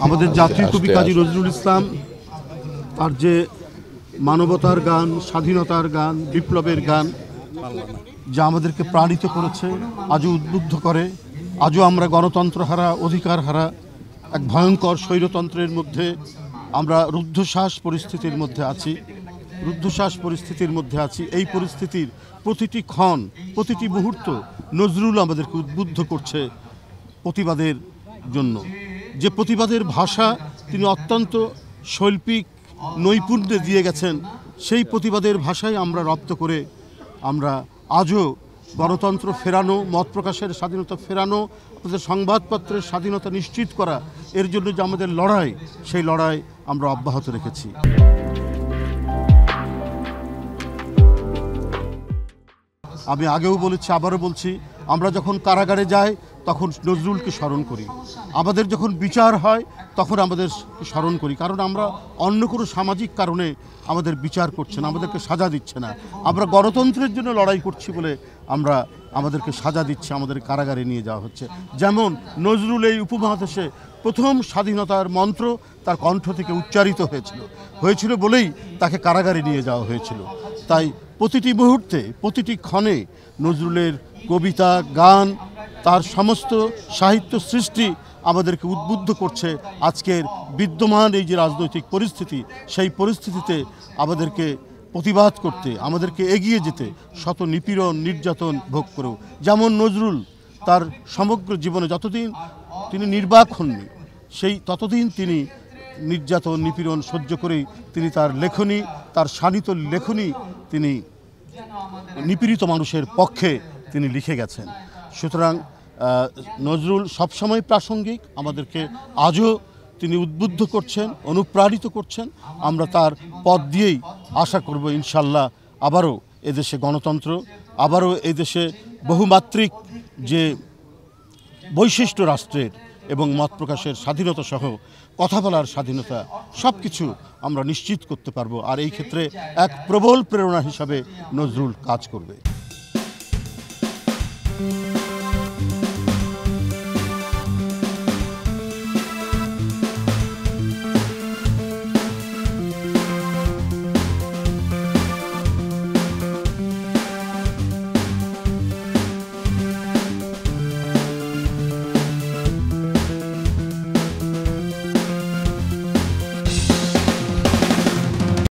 আমাদের জাতীয় কবি কাজী নজরুল ইসলাম তার যে মানবতার গান, স্বাধীনতার গান, বিপ্লবের গান যা আমাদেরকে প্রাণিত করেছে, আজও উদ্বুদ্ধ করে। আজও আমরা গণতন্ত্র হারা, অধিকার হারা এক ভয়ঙ্কর স্বৈরতন্ত্রের মধ্যে আমরা রুদ্ধশ্বাস পরিস্থিতির মধ্যে আছি। এই পরিস্থিতির প্রতিটি ক্ষণ, প্রতিটি মুহূর্ত নজরুল আমাদেরকে উদ্বুদ্ধ করছে প্রতিবাদের জন্য। যে প্রতিবাদের ভাষা তিনি অত্যন্ত শৈল্পিক নৈপুণ্যে দিয়ে গেছেন, সেই প্রতিবাদের ভাষায় আমরা রপ্ত করে আমরা আজও গণতন্ত্র ফেরানো, মত প্রকাশের স্বাধীনতা ফেরানো, আমাদের সংবাদপত্রের স্বাধীনতা নিশ্চিত করা, এর জন্য যে আমাদের লড়াই, সেই লড়াই আমরা অব্যাহত রেখেছি। আমি আগেও বলেছি, আবারও বলছি, আমরা যখন কারাগারে যাই তখন নজরুলকে স্মরণ করি, আমাদের যখন বিচার হয় তখন আমাদের স্মরণ করি, কারণ আমরা অন্য কোনো সামাজিক কারণে আমাদের বিচার করছে না, আমাদেরকে সাজা দিচ্ছে না। আমরা গণতন্ত্রের জন্য লড়াই করছি বলে আমাদেরকে সাজা দিচ্ছে, আমাদের কারাগারে নিয়ে যাওয়া হচ্ছে। যেমন নজরুল এই উপমহাদেশে প্রথম স্বাধীনতার মন্ত্র তার কণ্ঠ থেকে উচ্চারিত হয়েছিল বলেই তাকে কারাগারে নিয়ে যাওয়া হয়েছিল। তাই প্রতিটি মুহূর্তে, প্রতিটি ক্ষণে নজরুলের কবিতা, গান, তার সমস্ত সাহিত্য সৃষ্টি আমাদেরকে উদ্বুদ্ধ করছে আজকের বিদ্যমান এই যে রাজনৈতিক পরিস্থিতি, সেই পরিস্থিতিতে আমাদেরকে প্রতিবাদ করতে, আমাদেরকে এগিয়ে যেতে, শত নিপীড়ন নির্যাতন ভোগ করেও। যেমন নজরুল তার সমগ্র জীবনে যতদিন তিনি নির্বাক হননি, ততদিন তিনি নির্যাতন নিপীড়ন সহ্য করেই তিনি তার লেখনী, তার শানিত লেখনী তিনি নিপীড়িত মানুষের পক্ষে তিনি লিখে গেছেন। সুতরাং নজরুল সবসময় প্রাসঙ্গিক, আমাদেরকে আজও তিনি উদ্বুদ্ধ করছেন, অনুপ্রাণিত করছেন। আমরা তার পথ দিয়েই আশা করব ইনশাল্লাহ আবারও এদেশে গণতন্ত্র, আবারও এদেশে বহুমাত্রিক যে বৈশিষ্ট্য রাষ্ট্রের এবং মত প্রকাশের স্বাধীনতা সহ কথা বলার স্বাধীনতা, সব কিছু আমরা নিশ্চিত করতে পারবো। আর এই ক্ষেত্রে এক প্রবল প্রেরণা হিসাবে নজরুল কাজ করবে।